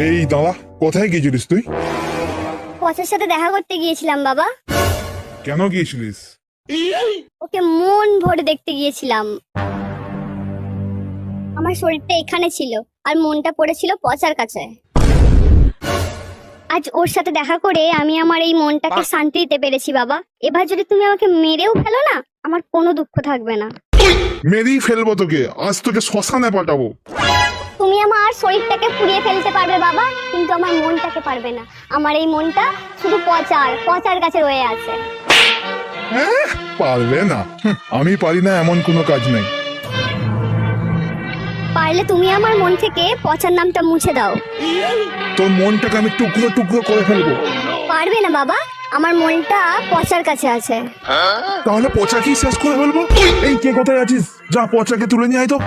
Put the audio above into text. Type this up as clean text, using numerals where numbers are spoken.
এই দাঁড়া, কোথায় গিয়েছিলিস তুই? পচার সাথে দেখা করতে গিয়েছিলাম বাবা। কেন গিয়েছিলিস? ওকে মন ভরে দেখতে গিয়েছিলাম। আমার শরীরটা এখানে ছিল আর মনটা পড়েছিল পচার কাছে। আজ ওর সাথে দেখা করে আমি আমার এই মনটাকে শান্তি দিতে পেরেছি বাবা। এবার যদি তুমি আমাকে মেরেও ফেলো না, আমার কোনো দুঃখ থাকবে না। মেরেই ফেলবো তোকে, আজ তোকে শ্মশানে পাঠাবো। তুমি আমার শরীরটাকে পুড়িয়ে ফেলতে পারবে বাবা, কিন্তু আমার মনটাকে পারবে না। আমার এই মনটা শুধু পচার কাছে রয়ে আছে। পারবে না? আমি পারি না এমন কোনো কাজ নেই। পারলে তুমি আমার মন থেকে পচার নামটা মুছে দাও। তোর মনটাকে আমি টুকরো টুকরো করে ফেলবো। পারবে না বাবা, আমার মনটা পচার কাছে আছে। তাহলে পচাকেই শেষ করে ফেলবো। এই কে কোথায় আছিস? যা পচাকে তুলে নিয়ে আয় তো।